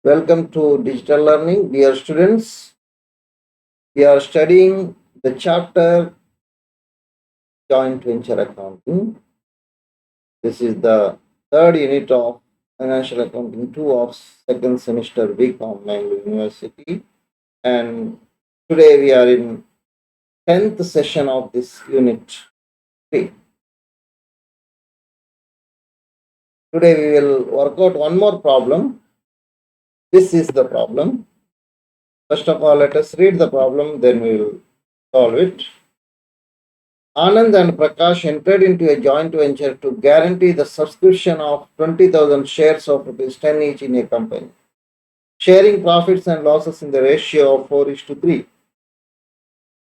Welcome to Digital Learning, dear students. We are studying the chapter Joint Venture Accounting. This is the third unit of Financial Accounting 2 of second semester BCom Mangalore University. And today we are in 10th session of this unit 3. Today we will work out one more problem. This is the problem. First of all, let us read the problem, then we will solve it. Anand and Prakash entered into a joint venture to guarantee the subscription of 20,000 shares of rupees 10 each in a company, sharing profits and losses in the ratio of 4:3.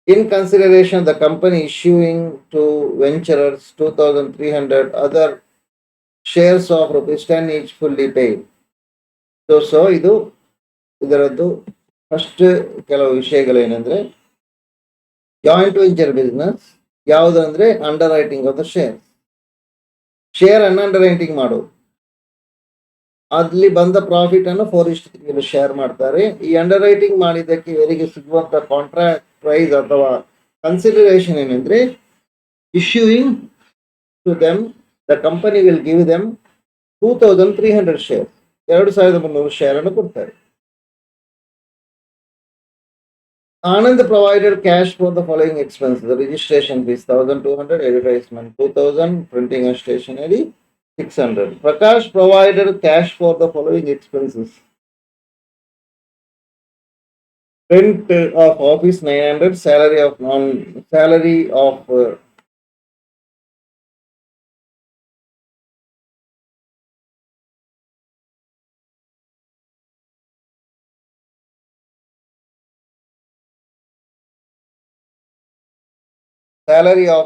In consideration, the company issuing to venturers 2,300 other shares of rupees 10 each fully paid. So ಇದು ಇದರದ್ದು first ಕೆಲವು ವಿಷಯಗಳೇನೆಂದ್ರೆ joint venture business ಯಾವುದಂದ್ರೆ under writing of the share ಅನ್ನು under writing ಮಾಡೋದು, ಅಲ್ಲಿ ಬಂದ profit ಅನ್ನು 4:3 share ಮಾಡ್ತಾರೆ. ಈ ಅಂಡರ್ ರೈಟಿಂಗ್ ಮಾಡಿದ್ದಕ್ಕೆ ಇವರಿಗೆ ಸಿಗುವಂತ ಕಾಂಟ್ರಾಕ್ಟ್ ಪ್ರೈಸ್ ಅಥವಾ ಕನ್ಸಿಡರೇಷನ್ ಏನಂದ್ರೆ issuing to them the company will give them 2,300 share, 2,300 share ಅನ್ನು ಕೊಡ್ತಾರೆ. Anand provided cash for the following expenses: the registration fees 1,200, advertisement 2,000, printing and stationery 600. Prakash provided cash for the following expenses: rent of office 900, salary of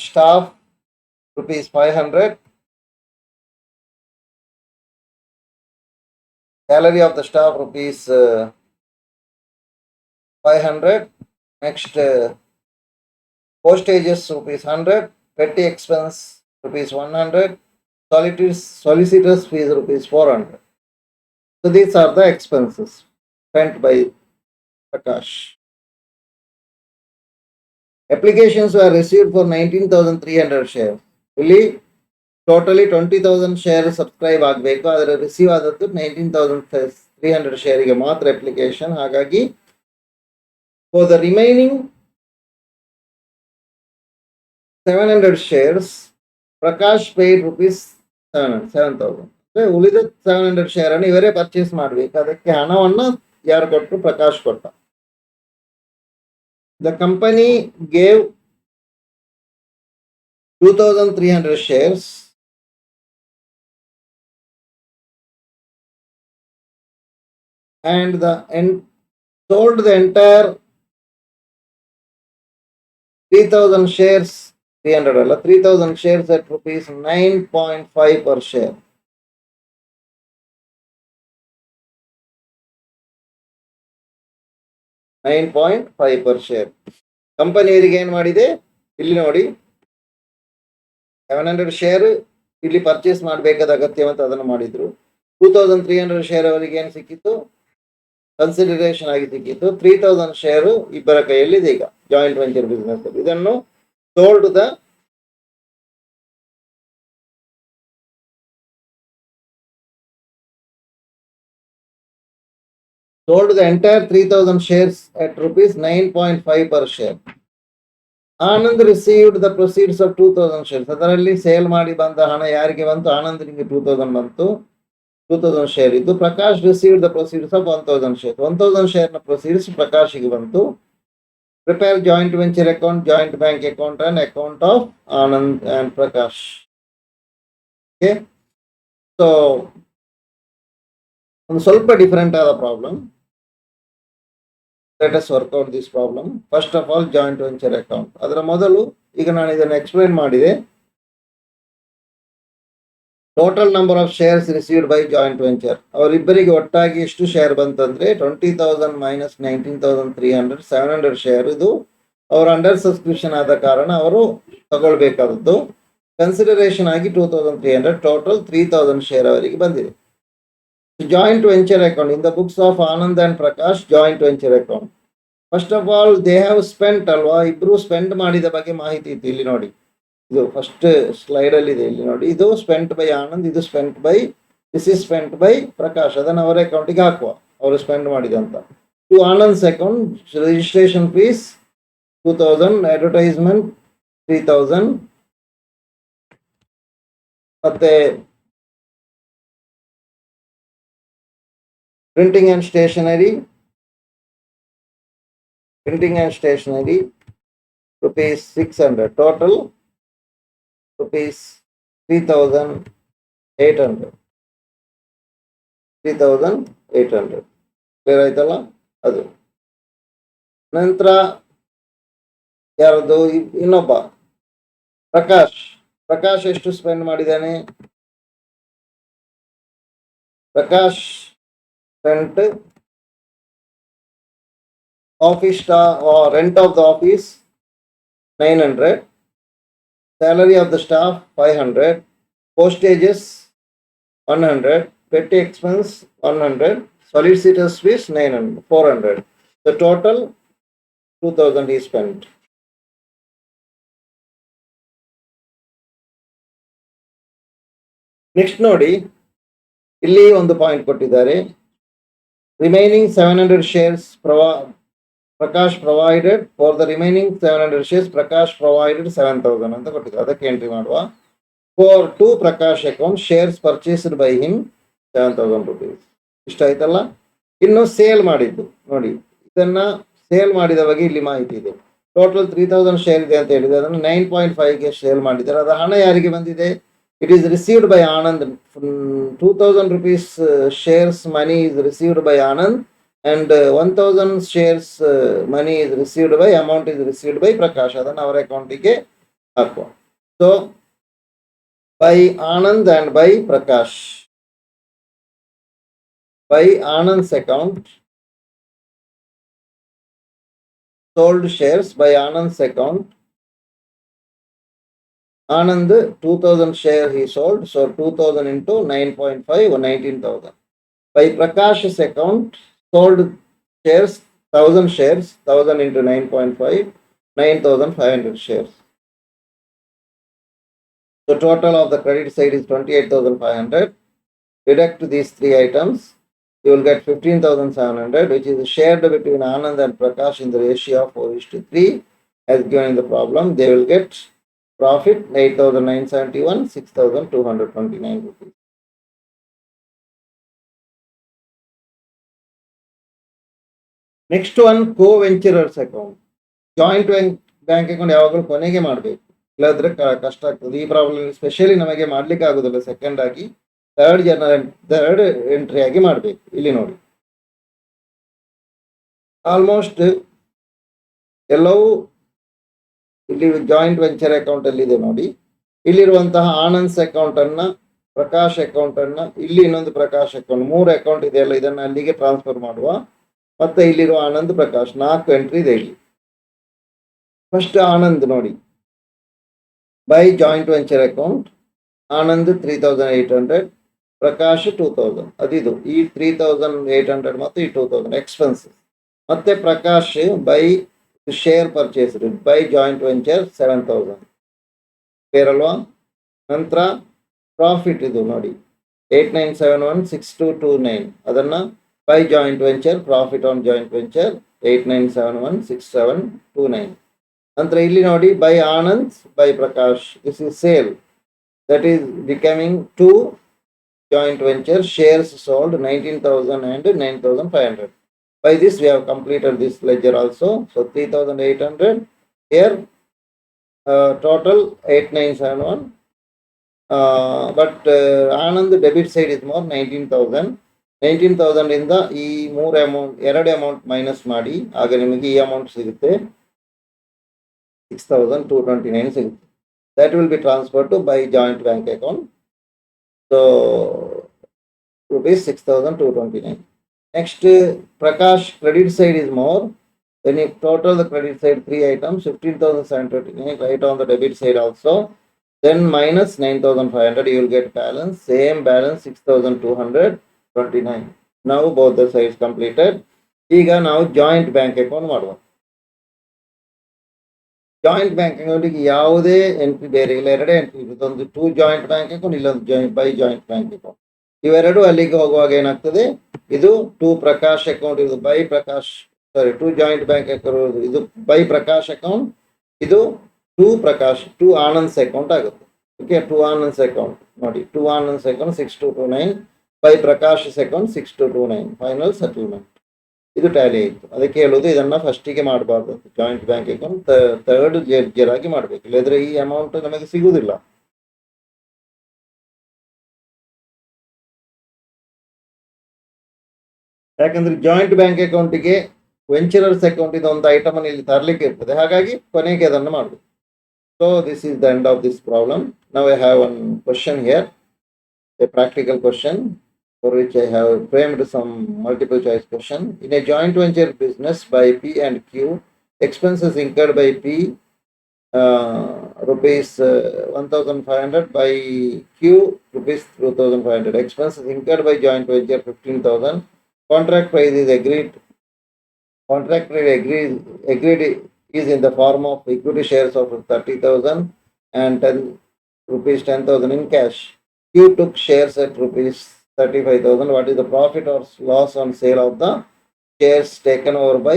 staff rupees 500, salary of the staff rupees 500. Next, postages rupees 100, petty expense rupees 100, solicitors fees rupees 400. So these are the expenses spent by Prakash. Applications were received for 19,300 shares. Really, totally 20,000 shares subscribe ಆಗಬೇಕು, ಆದರೆ receive ಆದದ್ದು 19,300 ಶೇರಿಗೆ ಮಾತ್ರ application. ಹಾಗಾಗಿ for the remaining 700 shares, Prakash paid rupees 7,000. ಉಳಿದ 700 share ಅನ್ನು ಇವರೇ purchase ಮಾಡಬೇಕು. ಅದಕ್ಕೆ ಹಣವನ್ನು ಯಾರು ಕೊಟ್ಟರು? ಪ್ರಕಾಶ್ ಕೊಟ್ಟ. The company gave 2,300 shares and sold the entire 3,000 shares, 300 ಅಲ್ಲ, 3,000 shares at rupees 9.5 per share. $9.5 per share. Company ಇವರಿಗೆ ಏನ್ ಮಾಡಿದೆ? ಇಲ್ಲಿ ನೋಡಿ, 700 ಶೇರ್ ಇಲ್ಲಿ ಪರ್ಚೇಸ್ ಮಾಡಬೇಕಾದ ಅಗತ್ಯವಂತ ಅದನ್ನು ಮಾಡಿದ್ರು. 2,300 ಶೇರ್ ಅವರಿಗೆ ಏನು ಸಿಕ್ಕಿತ್ತು? ಕನ್ಸಿಡರೇಷನ್ ಆಗಿ ಸಿಕ್ಕಿತ್ತು. 3,000 ಶೇರ್ ಇಬ್ಬರ ಕೈಯಲ್ಲಿದೆ ಈಗ ಜಾಯಿಂಟ್ ವೆಂಚರ್ ಬಿಸ್ನೆಸ್. ಇದನ್ನು sold the entire 3,000 shares at rupees 9.5 per share. Anand received the proceeds of 2,000 shares. ಅದರಲ್ಲಿ ಸೇಲ್ ಮಾಡಿ ಬಂದ ಹಣ ಯಾರಿಗೆ ಬಂತು? ಆನಂದನಿಗೆ 2,000 ಬಂತು. 2,000 ಶೇರ್ ಇದ್ದು. Prakash received the proceeds of 1,000 share. 1,000 ಶೇರ್ನ ಪ್ರೊಸೀಡ್ಸ್ ಪ್ರಕಾಶ್ಗೆ ಬಂತು. Prepare joint venture account, joint bank account and account of Anand and Prakash. Okay, so ಒಂದು ಸ್ವಲ್ಪ ಡಿಫರೆಂಟ್ ಆದ problem. Let us work out this problem. First of all, joint venture account. ಅದರ ಮೊದಲು ಈಗ ನಾನು ಇದನ್ನು ಎಕ್ಸ್ಪ್ಲೈನ್ ಮಾಡಿದೆ. Total number of shares received by joint venture, ಅವರಿಬ್ಬರಿಗೆ ಒಟ್ಟಾಗಿ ಎಷ್ಟು ಶೇರ್ ಬಂತಂದ್ರೆ 20,000 ಮೈನಸ್ 19,300, 700 ಶೇರ್. ಇದು ಅವರು ಅಂಡರ್ ಸಬ್ಸ್ಕ್ರಿಪ್ಷನ್ ಆದ ಕಾರಣ ಅವರು ತಗೊಳ್ಬೇಕಾದದ್ದು. ಕನ್ಸಿಡರೇಷನ್ ಆಗಿ 2,300, ಟೋಟಲ್ 3,000 ಶೇರ್ ಅವರಿಗೆ ಬಂದಿದೆ. Joint venture account in the books of Anand and Prakash, joint venture account. First of all, they have spent ಅಲ್ವಾ, ಇಬ್ರು ಸ್ಪೆಂಡ್ ಮಾಡಿದ ಬಗ್ಗೆ ಮಾಹಿತಿ ಇತ್ತು ಇಲ್ಲಿ ನೋಡಿ. ಇದು ಫಸ್ಟ್ ಸ್ಲೈಡ್ ಅಲ್ಲಿ ಇದೆ ಇಲ್ಲಿ ನೋಡಿ. ಇದು ಸ್ಪೆಂಟ್ ಬೈ ಆನಂದ್, ಇದು spent by, this is spent by Prakash. ಅದನ್ನು ಅವರ ಅಕೌಂಟಿಗೆ ಹಾಕುವ, ಅವರು ಸ್ಪೆಂಡ್ ಮಾಡಿದಂತ. To Anand's account registration fees 2000, advertisement 3000, ಮತ್ತೆ printing and stationery rupees 600, total rupees 3800. Clear ಆಯ್ತಲ್ಲ. ಅದು ನಂತರ ಯಾರದು ಇನ್ನೊಬ್ಬ ಪ್ರಕಾಶ್ ಎಷ್ಟು ಸ್ಪೆಂಡ್ ಮಾಡಿದ್ದಾನೆ? Prakash spent office staff or rent of the office 900, salary of the staff 500, postages 100, petty expense 100, solicitors fees 900, 400. The total 2000 he spent. Next ನೋಡಿ, ಇಲ್ಲಿ ಒಂದು ಪಾಯಿಂಟ್ ಕೊಟ್ಟಿದ್ದಾರೆ. Remaining 700 shares Prakash provided. For the remaining 700 shares Prakash provided 7000 ಅಂತ ಕೊಟ್ಟಿದ್ದಾರೆ. ಅದಕ್ಕೆ entry ಮಾಡುವ. For 2 Prakash account, shares purchased by him 7000 rupees. ಇಷ್ಟ ಆಯ್ತಲ್ಲ. ಇನ್ನು ಸೇಲ್ ಮಾಡಿದ್ದು ನೋಡಿ, ಇದನ್ನ ಸೇಲ್ ಮಾಡಿದ ಬಗ್ಗೆ ಇಲ್ಲಿ ಮಾಹಿತಿ ಇದೆ. ಟೋಟಲ್ 3000 ಶೇರ್ ಇದೆ ಅಂತ ಹೇಳಿದ್ರೆ ಅದನ್ನು 9.5ಗೆ ಸೇಲ್ ಮಾಡಿದ್ದಾರೆ. ಅದು ಹಣ ಯಾರಿಗೆ ಬಂದಿದೆ? It is received by Anand. 2000 rupees shares money is received by Anand, and 1000 shares money is received by, amount is received by Prakash. Adanna our account ಗೆ ಹಾಕುವ. So by Anand and by Prakash. By Anand's account, sold shares by Anand's account. Anand 2000 share he sold, so 2000 into 9.5 or 19,000. By Prakash's account, sold shares 1000 shares, 1000 into 9.5, 9500 shares. The total of the credit side is 28,500. Deduct these three items, you will get 15,700, which is shared between Anand and Prakash in the ratio of 4:3 as given in the problem. They will get profit 8,971, 6,229 rupees. Next one, co-venturers account. Joint bank account ಯಾವಾಗಲೂ ಕೊನೆಗೆ ಮಾಡಬೇಕು, ಇಲ್ಲದ್ರೆ ಕಷ್ಟ ಆಗ್ತದೆ. ಈ problem specially ನಮಗೆ ಮಾಡ್ಲಿಕ್ಕೆ ಆಗುದಿಲ್ಲ. ಸೆಕೆಂಡ್ ಆಗಿ ಥರ್ಡ್ ಎಂಟ್ರಿ ಆಗಿ ಮಾಡಬೇಕು. ಇಲ್ಲಿ ನೋಡಿ, ಆಲ್ಮೋಸ್ಟ್ ಎಲ್ಲವೂ ಇಲ್ಲಿ ಜಾಯಿಂಟ್ ವೆಂಚರ್ ಅಕೌಂಟ್ ಅಲ್ಲಿ ಇದೆ ನೋಡಿ. ಇಲ್ಲಿರುವಂತಹ ಆನಂದ್ಸ್ ಅಕೌಂಟ್ ಅನ್ನ, ಪ್ರಕಾಶ್ ಅಕೌಂಟ್ ಅನ್ನ, ಇಲ್ಲಿ ಇನ್ನೊಂದು ಪ್ರಕಾಶ್ ಅಕೌಂಟ್, 3 ಅಕೌಂಟ್ ಇದೆಯಲ್ಲ, ಇದನ್ನ ಅಲ್ಲಿಗೆ ಟ್ರಾನ್ಸ್ಫರ್ ಮಾಡುವ. ಮತ್ತೆ ಇಲ್ಲಿರುವ ಆನಂದ್ ಪ್ರಕಾಶ್ 4 ಎಂಟ್ರಿ ಇದೆ ಇಲ್ಲಿ. ಫಸ್ಟ್ ಆನಂದ್ ನೋಡಿ, by joint venture account Anand 3800, Prakash 2000. ಅದಿದು ಈ 3800 ಮತ್ತು ಈ 2000 ಎಕ್ಸ್ಪೆನ್ಸಸ್. ಮತ್ತೆ Prakash by share purchase by joint venture 7000 ಬೇರಲ್ವಾ. ನಂತರ ಪ್ರಾಫಿಟ್ ಇದು ನೋಡಿ 89716229, ಅದನ್ನ by joint venture, profit on joint venture 89716729. ನಂತರ ಇಲ್ಲಿ ನೋಡಿ, by Anand by Prakash, this is sale, that is becoming 2 joint venture shares sold 19,000 and 9,500. By this we have completed this ledger also. So 3,800 here, total 8971, but Anand debit side is more 19,000. 19,000 ಇಂದ ಈ 2 amount minus ಮಾಡಿ, ಆಗ ನಿಮಗೆ ಈ amount ಸಿಗುತ್ತೆ 6,229 ಸಿಗುತ್ತೆ. That will be transferred to by joint bank account. So rupees 6,229. Next, Prakash credit side is more. When you total the credit side 3 items, 15,729, write on the debit side also. Then minus 9,500, you will get balance. Same balance 6,200. 29. Now both the sides completed. ಈಗ ನಾವು joint bank account ಮಾಡುವ. Joint bank ಅಕೌಂಟಿಗೆ ಯಾವುದೇ entry ಬೇರೆ ಇಲ್ಲ, ಎರಡೇ entry ಇರುತ್ತೆ. ಒಂದು ಟೂ ಜಾಯಿಂಟ್ ಬ್ಯಾಂಕ್ ಅಕೌಂಟ್, ಇಲ್ಲೊಂದು ಬೈ ಜಾಯಿಂಟ್ ಬ್ಯಾಂಕ್ ಅಕೌಂಟ್. ಇವೆರಡು ಅಲ್ಲಿಗೆ ಹೋಗುವಾಗ ಏನಾಗ್ತದೆ, ಇದು ಟೂ ಪ್ರಕಾಶ್ ಅಕೌಂಟ್, ಇದು by Prakash, sorry to joint bank account, ಇದು ಬೈ ಪ್ರಕಾಶ್ ಅಕೌಂಟ್, ಇದು to Prakash, to Anand's account ಆಗುತ್ತೆ. ಓಕೆ, ಟೂ ಆನಂದ್ಸ್ ಅಕೌಂಟ್ ನೋಡಿ, to Anand's account 6229, by Prakash account 6229, final settlement. ಇದು ಟ್ಯಾಲಿ ಆಯಿತು. ಅದಕ್ಕೆ ಹೇಳೋದು ಇದನ್ನ ಫಸ್ಟಿಗೆ ಮಾಡಬಾರ್ದು, joint bank account third ledger ಆಗಿ ಮಾಡಬೇಕು, ಇಲ್ಲದ್ರೆ ಈ ಅಮೌಂಟ್ ನಮಗೆ ಸಿಗುವುದಿಲ್ಲ. ಯಾಕಂದ್ರೆ ಜಾಯಿಂಟ್ ಬ್ಯಾಂಕ್ ಅಕೌಂಟಿಗೆ ವೆಂಚರರ್ಸ್ ಅಕೌಂಟ್ ಇದು ಒಂದು ಐಟಮ್ ಅನ್ನು ಇಲ್ಲಿ ತರಲಿಕ್ಕೆ ಇರ್ತದೆ, ಹಾಗಾಗಿ ಕೊನೆಗೆ ಅದನ್ನು ಮಾಡಬೇಕು. So this is the end of this problem. Now I have one question here, a practical question for which I have framed some multiple choice question. In a joint venture business by P and Q, expenses incurred by P rupees 1500, by Q rupees 2500. Expenses incurred by joint venture 15,000. Contract price is agreed. Contract price agreed is in the form of equity shares of 30,000 and 10,000 in cash. Q took shares at rupees 35,000. What is the profit or loss on sale of the shares taken over by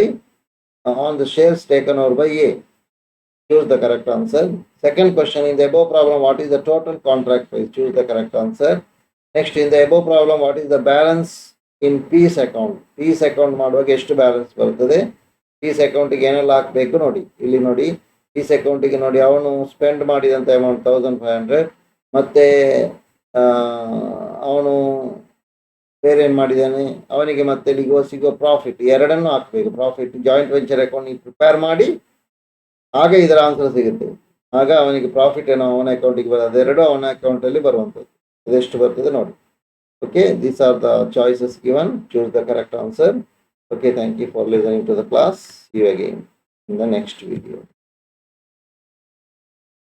on the shares taken over by A? Choose the correct answer. Second question, in the above problem, what is the total contract price? Choose the correct answer. Next, in the above problem, what is the balance in P's account? P's account ಮಾಡುವಾಗ ಎಷ್ಟು balance ಬರ್ತದೆ, P's ಅಕೌಂಟಿಗೆ ಏನೆಲ್ಲ ಹಾಕಬೇಕು ನೋಡಿ. ಇಲ್ಲಿ ನೋಡಿ, P's ಅಕೌಂಟಿಗೆ ನೋಡಿ, ಅವನು ಸ್ಪೆಂಡ್ ಮಾಡಿದಂಥ ಅಮೌಂಟ್ 1500, ಮತ್ತೆ ಅವನು ಬೇರೆ ಏನು ಮಾಡಿದ್ದಾನೆ, ಅವನಿಗೆ ಮತ್ತೆ ಸಿಗೋ ಪ್ರಾಫಿಟ್, ಎರಡನ್ನೂ ಹಾಕಬೇಕು. Profit joint venture account prepare ಮಾಡಿ, ಆಗ ಇದರ ಆನ್ಸರ್ ಸಿಗುತ್ತೆ. ಆಗ ಅವನಿಗೆ ಪ್ರಾಫಿಟ್ ಏನೋ ಅವನ ಅಕೌಂಟಿಗೆ ಬರೋದು, ಅದೆರಡು ಅವನ ಅಕೌಂಟಲ್ಲಿ ಬರುವಂಥದ್ದು. ಇದೆಷ್ಟು ಬರ್ತದೆ ನೋಡಿ. Okay, these are the choices given. Choose the correct answer. Okay, thank you for listening to the class. See you again in the next video.